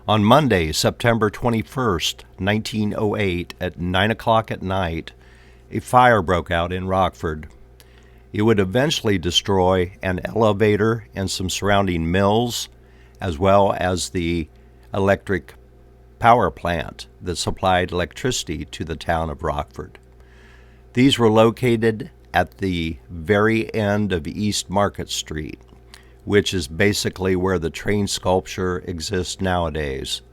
On Monday, September 21st, 1908, at 9 o'clock at night, a fire broke out in Rockford. It would eventually destroy an elevator and some surrounding mills, as well as the electric power plant that supplied electricity to the town of Rockford. These were located at the very end of East Market Street, which is basically where the train sculpture exists nowadays.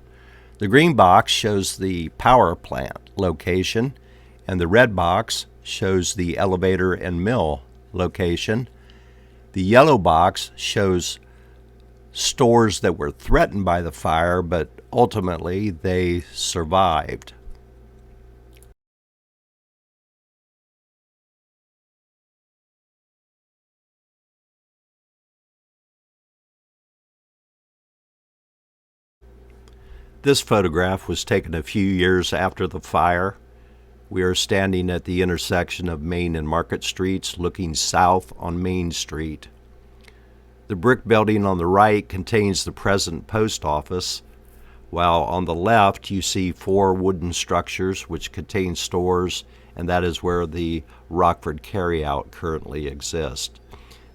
The green box shows the power plant location, and the red box shows the elevator and mill location. The yellow box shows stores that were threatened by the fire, but ultimately they survived. This photograph was taken a few years after the fire. We are standing at the intersection of Main and Market Streets, looking south on Main Street. The brick building on the right contains the present post office, while on the left you see 4 wooden structures which contain stores, and that is where the Rockford Carryout currently exists.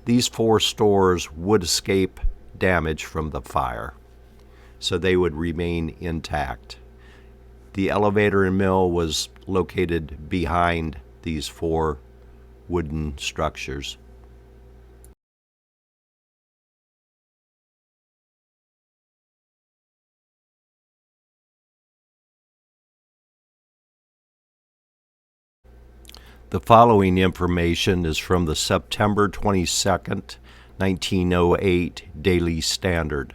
These 4 stores would escape damage from the fire, so they would remain intact. The elevator and mill was located behind these 4 wooden structures. The following information is from the September 22nd, 1908 Daily Standard.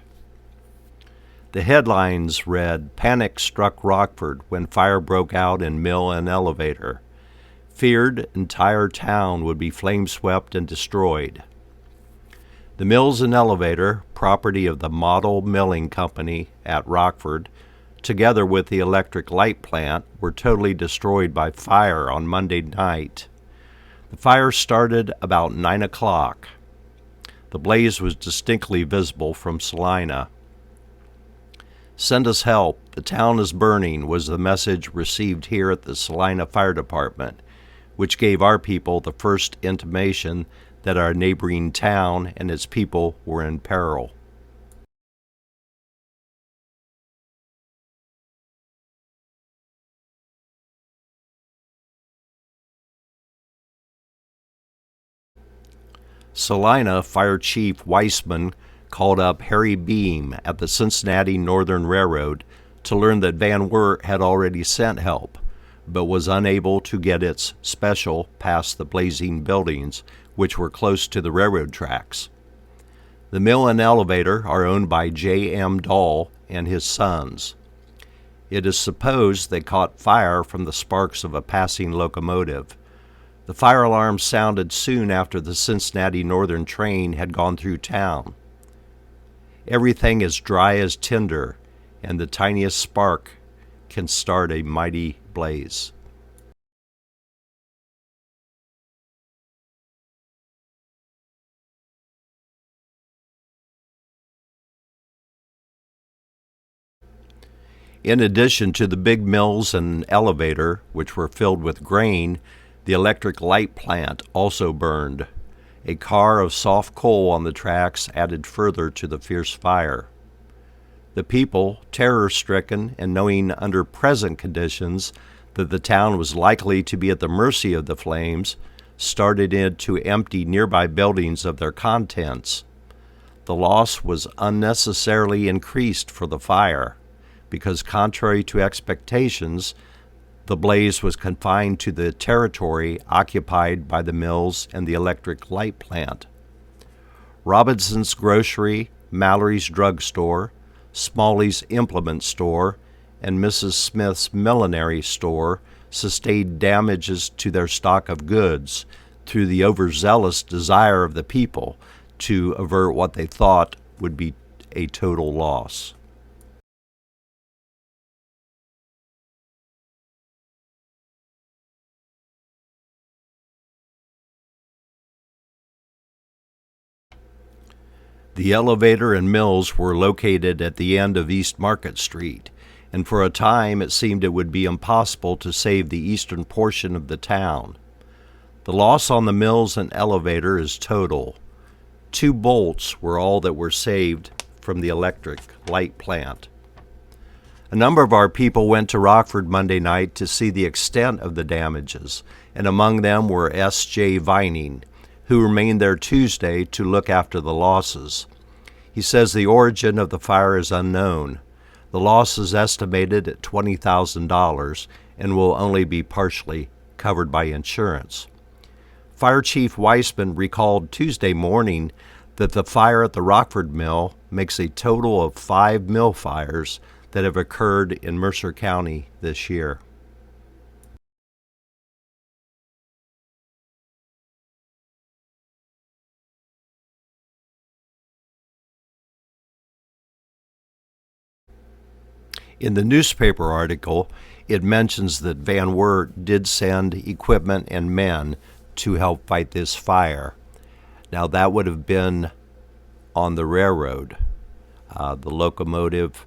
The headlines read, "Panic struck Rockford when fire broke out in mill and elevator. Feared entire town would be flame-swept and destroyed." The mills and elevator, property of the Model Milling Company at Rockford, together with the electric light plant, were totally destroyed by fire on Monday night. The fire started about 9 o'clock. The blaze was distinctly visible from Salina. "Send us help. The town is burning," was the message received here at the Salina Fire Department, which gave our people the first intimation that our neighboring town and its people were in peril. Salina Fire Chief Weissman called up Harry Beam at the Cincinnati Northern Railroad to learn that Van Wert had already sent help, but was unable to get its special past the blazing buildings, which were close to the railroad tracks. The mill and elevator are owned by J.M. Dahl and his sons. It is supposed they caught fire from the sparks of a passing locomotive. The fire alarm sounded soon after the Cincinnati Northern train had gone through town. Everything is dry as tinder, and the tiniest spark can start a mighty blaze. In addition to the big mills and elevator, which were filled with grain, the electric light plant also burned. A car of soft coal on the tracks added further to the fierce fire. The people, terror-stricken and knowing under present conditions that the town was likely to be at the mercy of the flames, started in to empty nearby buildings of their contents. The loss was unnecessarily increased for the fire, because contrary to expectations, the blaze was confined to the territory occupied by the mills and the electric light plant. Robinson's Grocery, Mallory's Drugstore, Smalley's Implement Store, and Mrs. Smith's Millinery Store sustained damages to their stock of goods through the overzealous desire of the people to avert what they thought would be a total loss. The elevator and mills were located at the end of East Market Street, and for a time it seemed it would be impossible to save the eastern portion of the town. The loss on the mills and elevator is total. 2 bolts were all that were saved from the electric light plant. A number of our people went to Rockford Monday night to see the extent of the damages, and among them were S.J. Vining, who remained there Tuesday to look after the losses. He says the origin of the fire is unknown. The loss is estimated at $20,000 and will only be partially covered by insurance. Fire Chief Weissman recalled Tuesday morning that the fire at the Rockford mill makes a total of 5 mill fires that have occurred in Mercer County this year. In the newspaper article, it mentions that Van Wert did send equipment and men to help fight this fire. Now, that would have been on the railroad. The locomotive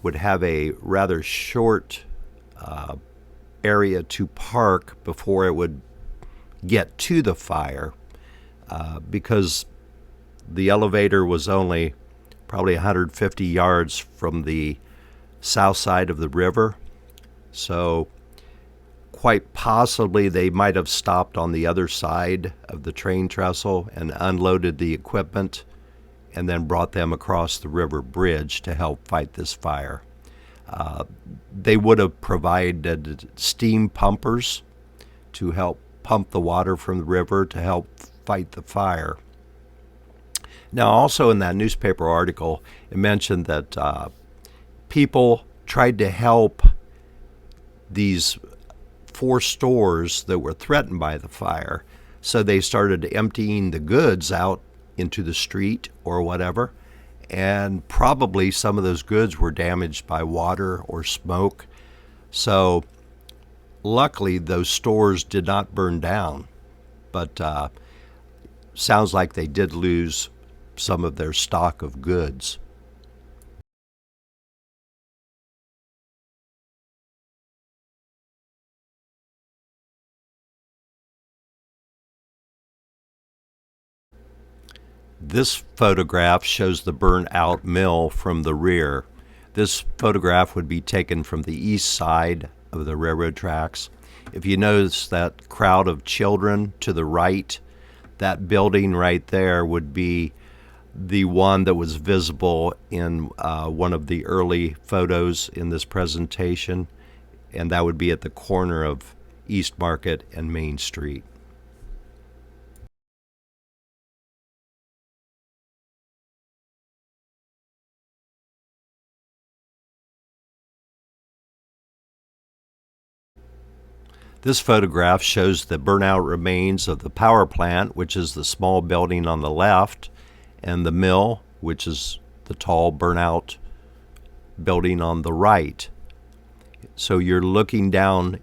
would have a rather short area to park before it would get to the fire, because the elevator was only probably 150 yards from the south side of the river. So quite possibly they might have stopped on the other side of the train trestle and unloaded the equipment and then brought them across the river bridge to help fight this fire. They would have provided steam pumpers to help pump the water from the river to help fight the fire. Now, also in that newspaper article, it mentioned that people tried to help these 4 stores that were threatened by the fire. So they started emptying the goods out into the street or whatever, and probably some of those goods were damaged by water or smoke. So luckily those stores did not burn down, but sounds like they did lose some of their stock of goods. This photograph shows the burnt out mill from the rear. This photograph would be taken from the east side of the railroad tracks. If you notice that crowd of children to the right, that building right there would be the one that was visible in one of the early photos in this presentation, and that would be at the corner of East Market and Main Street. This photograph shows the burnout remains of the power plant, which is the small building on the left, and the mill, which is the tall burnout building on the right. So you're looking down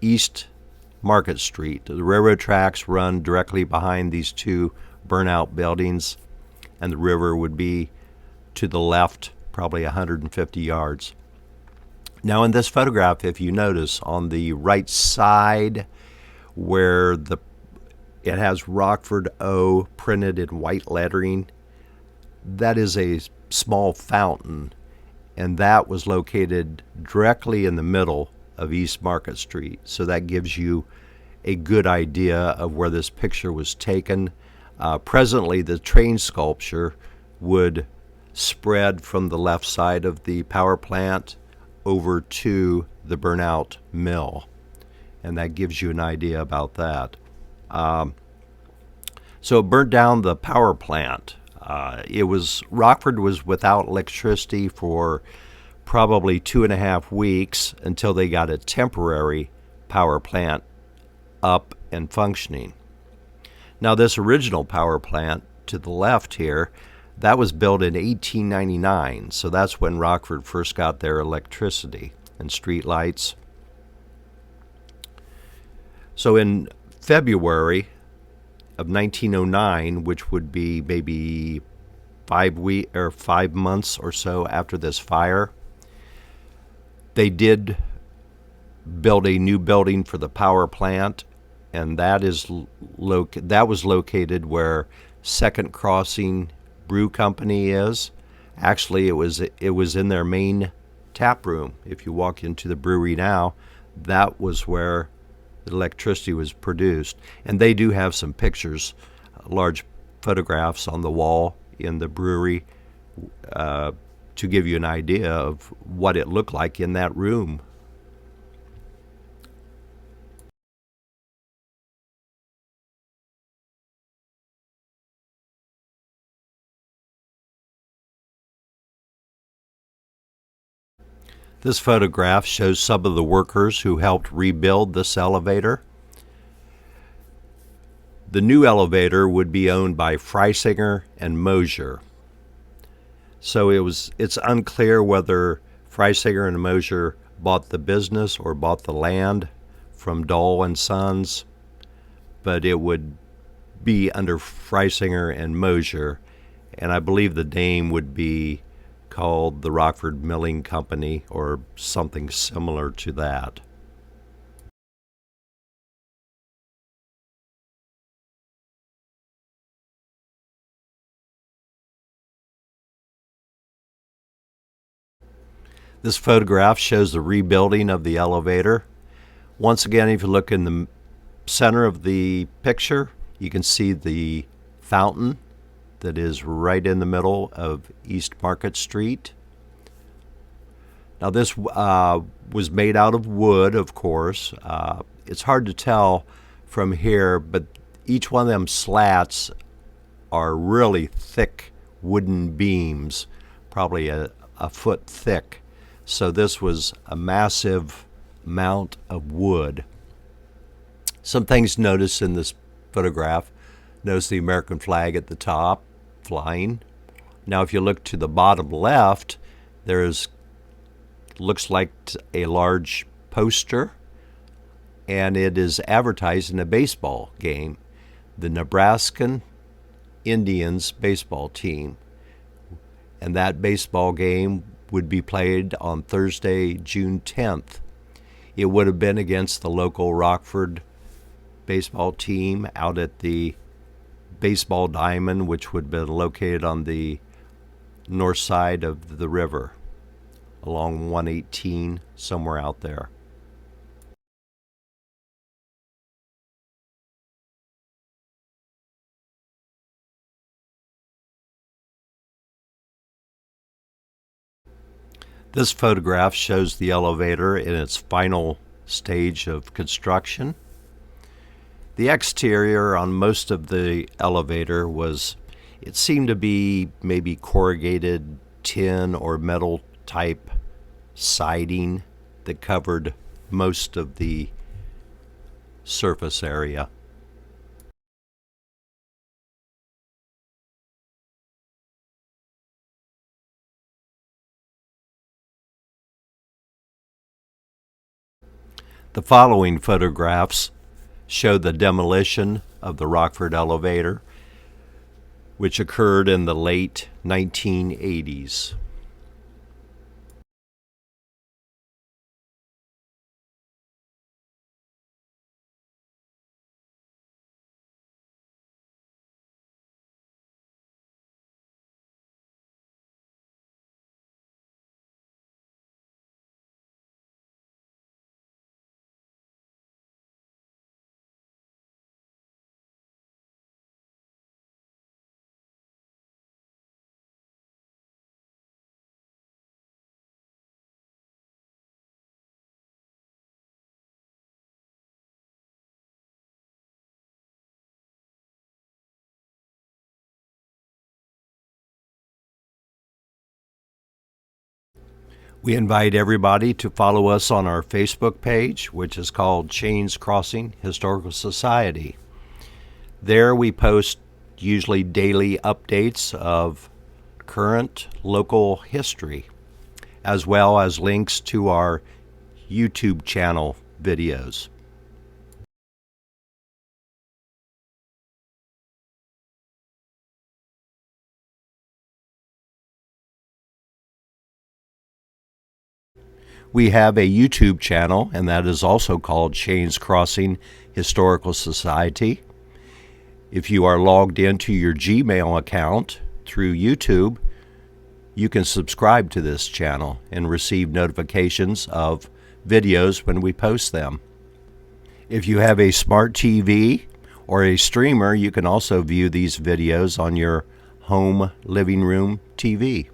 East Market Street. The railroad tracks run directly behind these 2 burnout buildings, and the river would be to the left, probably 150 yards. Now in this photograph, if you notice on the right side where it has Rockford O printed in white lettering, that is a small fountain, and that was located directly in the middle of East Market Street. So that gives you a good idea of where this picture was taken. Presently, the train sculpture would spread from the left side of the power plant over to the burnout mill, and that gives you an idea about that. So it burnt down the power plant. Rockford was without electricity for probably 2.5 weeks until they got a temporary power plant up and functioning. Now this original power plant to the left here, that was built in 1899, so that's when Rockford first got their electricity and street lights. So in February of 1909, which would be maybe 5 months or so after this fire. They did build a new building for the power plant, and that was located where Second Crossing Brew Company is. Actually, it was in their main tap room. If you walk into the brewery now, that was where the electricity was produced. And they do have some pictures, large photographs on the wall in the brewery, to give you an idea of what it looked like in that room. This photograph shows some of the workers who helped rebuild this elevator. The new elevator would be owned by Freisinger and Mosier. So it's unclear whether Freisinger and Mosier bought the business or bought the land from Dahl and Sons, but it would be under Freisinger and Mosier, and I believe the name would be called the Rockford Milling Company or something similar to that. This photograph shows the rebuilding of the elevator. Once again, if you look in the center of the picture, you can see the fountain that is right in the middle of East Market Street. Now, this was made out of wood, of course. It's hard to tell from here, but each one of them slats are really thick wooden beams, probably a foot thick. So this was a massive amount of wood. Some things to notice in this photograph. Notice the American flag at the top, flying. Now, if you look to the bottom left, looks like a large poster, and it is advertised in a baseball game, the Nebraska Indians baseball team. And that baseball game would be played on Thursday, June 10th. It would have been against the local Rockford baseball team out at the Baseball Diamond, which would have been located on the north side of the river, along 118, somewhere out there. This photograph shows the elevator in its final stage of construction. The exterior on most of the elevator it seemed to be maybe corrugated tin or metal type siding that covered most of the surface area. The following photographs show the demolition of the Rockford elevator, which occurred in the late 1980s. We invite everybody to follow us on our Facebook page, which is called Chains Crossing Historical Society. There we post usually daily updates of current local history, as well as links to our YouTube channel videos. We have a YouTube channel, and that is also called Shane's Crossing Historical Society. If you are logged into your Gmail account through YouTube, you can subscribe to this channel and receive notifications of videos when we post them. If you have a smart TV or a streamer, you can also view these videos on your home living room TV.